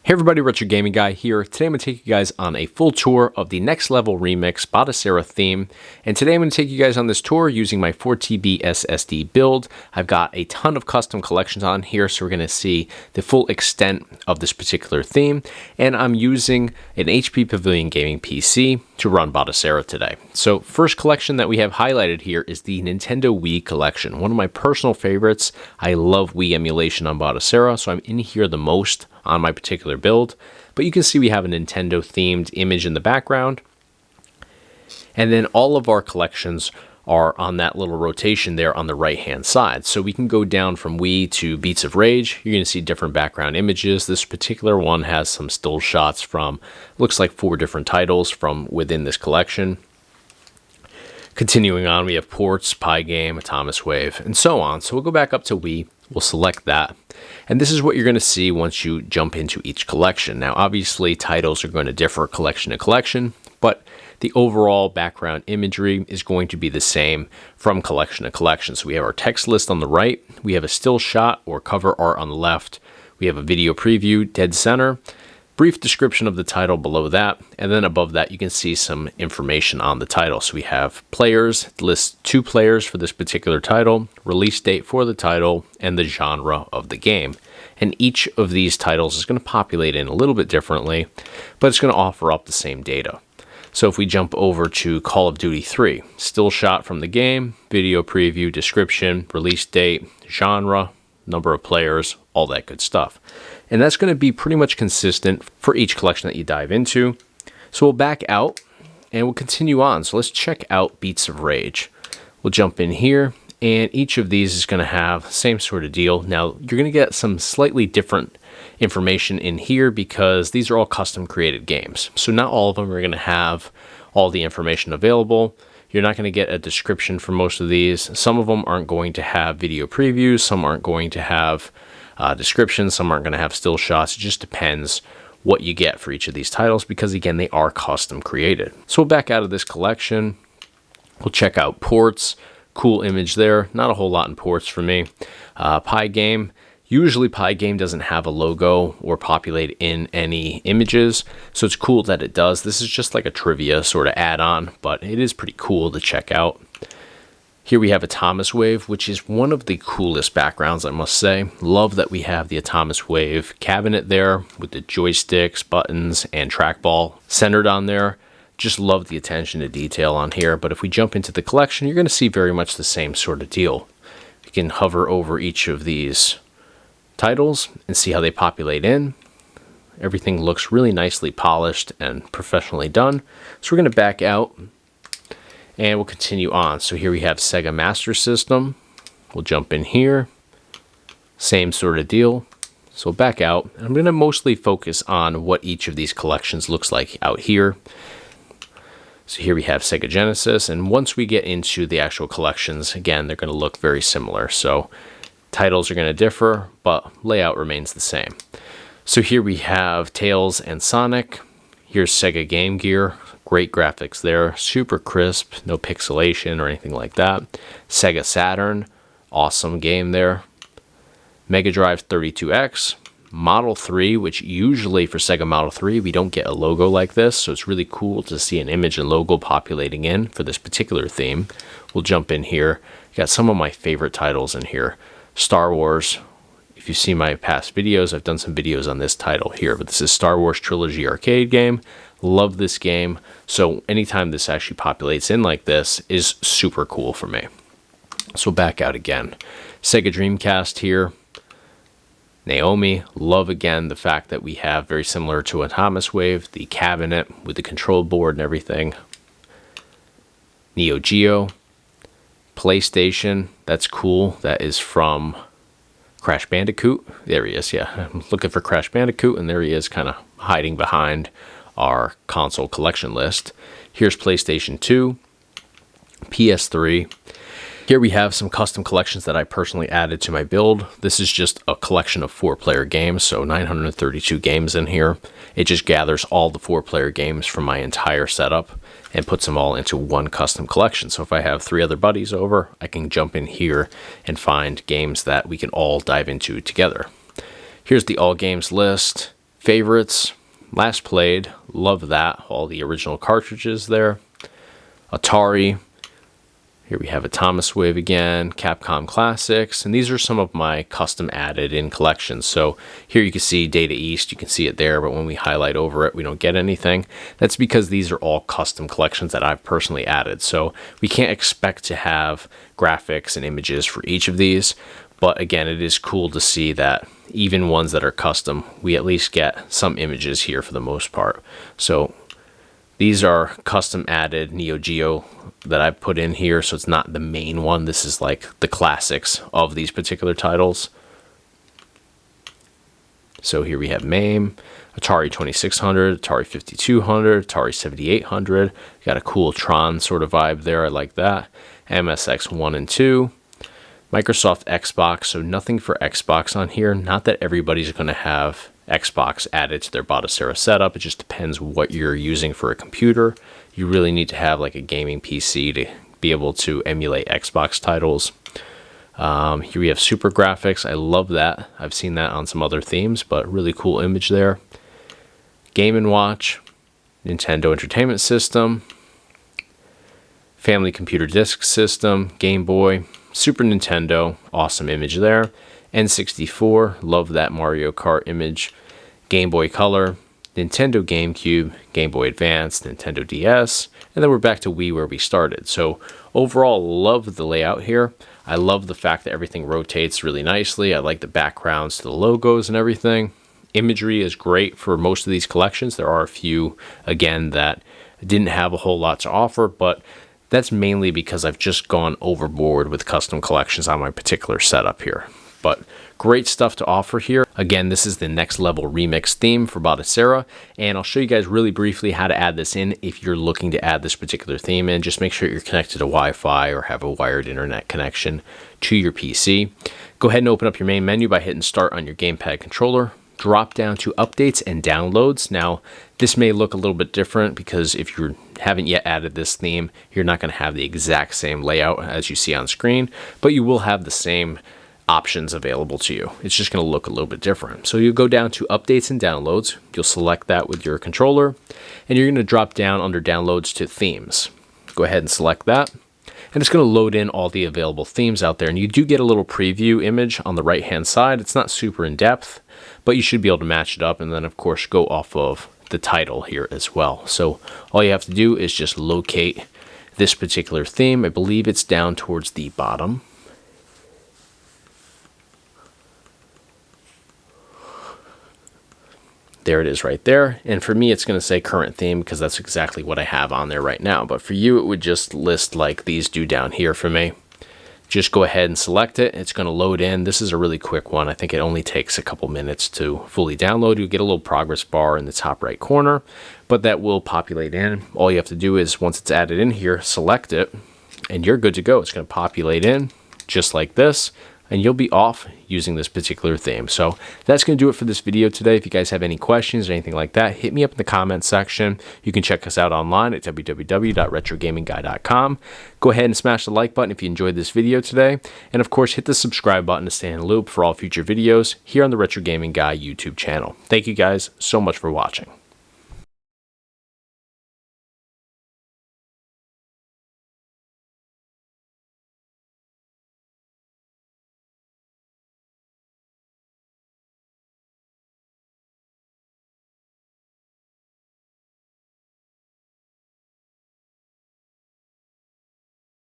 Hey everybody, Retro Gaming Guy here. Today I'm going to take you guys on a full tour of the Next Level Remix Batocera theme. And today I'm going to take you guys on this tour using my 4TB SSD build. I've got a ton of custom collections on here, so we're going to see the full extent of this particular theme. And I'm using an HP Pavilion Gaming PC to run Batocera today. So first collection that we have highlighted here is the Nintendo Wii collection. One of my personal favorites. I love Wii emulation on Batocera, so I'm in here the most on my particular build, but you can see we have a Nintendo themed image in the background, and then all of our collections are on that little rotation there on the right hand side. So we can go down from Wii to Beats of Rage. You're going to see different background images. This particular one has some still shots from, looks like 4 different titles from within this collection. Continuing on, we have ports, Pie Game, Atomic Wave, and so on. So we'll go back up to Wii. We'll select that. And this is what you're going to see once you jump into each collection. Now, obviously, titles are going to differ collection to collection, but the overall background imagery is going to be the same from collection to collection. So we have our text list on the right. We have a still shot or cover art on the left. We have a video preview dead center. Brief description of the title below that, and then above that you can see some information on the title. So we have players, lists 2 players for this particular title, release date for the title, and the genre of the game. And each of these titles is going to populate in a little bit differently, but it's going to offer up the same data. So if we jump over to Call of Duty 3, still shot from the game, video preview, description, release date, genre, number of players, all that good stuff. And that's going to be pretty much consistent for each collection that you dive into. So we'll back out and we'll continue on. So let's check out Beats of Rage. We'll jump in here, and each of these is going to have the same sort of deal. Now, you're going to get some slightly different information in here because these are all custom created games. So not all of them are going to have all the information available. You're not going to get a description for most of these. Some of them aren't going to have video previews. Some aren't going to have descriptions. Some aren't going to have still shots. It just depends what you get for each of these titles because, again, they are custom created. So we'll back out of this collection. We'll check out ports. Cool image there. Not a whole lot in ports for me. Pie Game. Usually Pie Game doesn't have a logo or populate in any images, so it's cool that it does. This is just like a trivia sort of add-on, but it is pretty cool to check out. Here we have Atomic Wave, which is one of the coolest backgrounds, I must say. Love that we have the Atomic Wave cabinet there with the joysticks, buttons, and trackball centered on there. Just love the attention to detail on here. But if we jump into the collection, you're going to see very much the same sort of deal. You can hover over each of these titles and see how they populate in. Everything looks really nicely polished and professionally done. So we're going to back out and we'll continue on. So here we have Sega Master System. We'll jump in here. Same sort of deal. So back out. I'm going to mostly focus on what each of these collections looks like out here. So here we have Sega Genesis, and once we get into the actual collections, again, they're going to look very similar. So titles are going to differ, but layout remains the same. So here we have Tails and Sonic. Here's Sega Game Gear. Great graphics there. Super crisp. No pixelation or anything like that. Sega Saturn. Awesome game there. Mega Drive 32X. Model 3, which usually for Sega Model 3, we don't get a logo like this. So it's really cool to see an image and logo populating in for this particular theme. We'll jump in here. Got some of my favorite titles in here. Star Wars. If you see my past videos, I've done some videos on this title here, but this is Star Wars Trilogy arcade game. Love this game. So anytime this actually populates in like this is super cool for me. So back out again. Sega Dreamcast here. Naomi. Love again the fact that we have very similar to Atomic Wave, the cabinet with the control board and everything. Neo Geo. PlayStation, that's cool. That is from Crash Bandicoot. There he is, yeah. I'm looking for Crash Bandicoot, and there he is kind of hiding behind our console collection list. Here's PlayStation 2, PS3. Here we have some custom collections that I personally added to my build. This is just a collection of 4-player games, so 932 games in here. It just gathers all the 4-player games from my entire setup and puts them all into one custom collection. So if I have 3 other buddies over, I can jump in here and find games that we can all dive into together. Here's the all games list. Favorites, last played, love that. All the original cartridges there. Atari. Here we have a Thomas Wave again, Capcom Classics, and these are some of my custom added in collections. So here you can see Data East, you can see it there, but when we highlight over it, we don't get anything. That's because these are all custom collections that I've personally added. So we can't expect to have graphics and images for each of these, but again, it is cool to see that even ones that are custom, we at least get some images here for the most part. So these are custom added Neo Geo that I've put in here, so it's not the main one. This is like the classics of these particular titles. So here we have MAME, Atari 2600, Atari 5200, Atari 7800. Got a cool Tron sort of vibe there, I like that. MSX 1 and 2. Microsoft Xbox, so nothing for Xbox on here. Not that everybody's going to have Xbox added to their Batocera setup. It just depends what you're using for a computer. You really need to have like a gaming PC to be able to emulate Xbox titles. Here we have Super Graphics. I love that. I've seen that on some other themes, but really cool image there. Game & Watch, Nintendo Entertainment System, Family Computer Disk System, Game Boy, Super Nintendo, awesome image there. N64, love that Mario Kart image. Game Boy Color, Nintendo GameCube, Game Boy Advance, Nintendo DS, and then we're back to Wii where we started. So overall, love the layout here. I love the fact that everything rotates really nicely. I like the backgrounds to the logos and everything. Imagery is great for most of these collections. There are a few, again, that didn't have a whole lot to offer, but that's mainly because I've just gone overboard with custom collections on my particular setup here. But great stuff to offer here. Again, this is the Next Level Remix theme for Batocera, and I'll show you guys really briefly how to add this in if you're looking to add this particular theme in. Just make sure you're connected to Wi-Fi or have a wired internet connection to your PC. Go ahead and open up your main menu by hitting Start on your gamepad controller. Drop down to Updates and Downloads. Now, this may look a little bit different because if you haven't yet added this theme, you're not going to have the exact same layout as you see on screen, but you will have the same options available to you. It's just going to look a little bit different. So you'll go down to Updates and Downloads. You'll select that with your controller, and you're going to drop down under Downloads to Themes. Go ahead and select that. And it's going to load in all the available themes out there. And you do get a little preview image on the right-hand side. It's not super in-depth, but you should be able to match it up. And then, of course, go off of the title here as well. So all you have to do is just locate this particular theme. I believe it's down towards the bottom. There it is right there. And for me, it's going to say current theme because that's exactly what I have on there right now. But for you, it would just list like these do down here for me. Just go ahead and select it. It's going to load in. This is a really quick one. I think it only takes a couple minutes to fully download. You get a little progress bar in the top right corner, but that will populate in. All you have to do is once it's added in here, select it, and you're good to go. It's going to populate in just like this, and you'll be off using this particular theme. So that's going to do it for this video today. If you guys have any questions or anything like that, hit me up in the comments section. You can check us out online at www.retrogamingguy.com. Go ahead and smash the like button if you enjoyed this video today. And of course, hit the subscribe button to stay in the loop for all future videos here on the Retro Gaming Guy YouTube channel. Thank you guys so much for watching.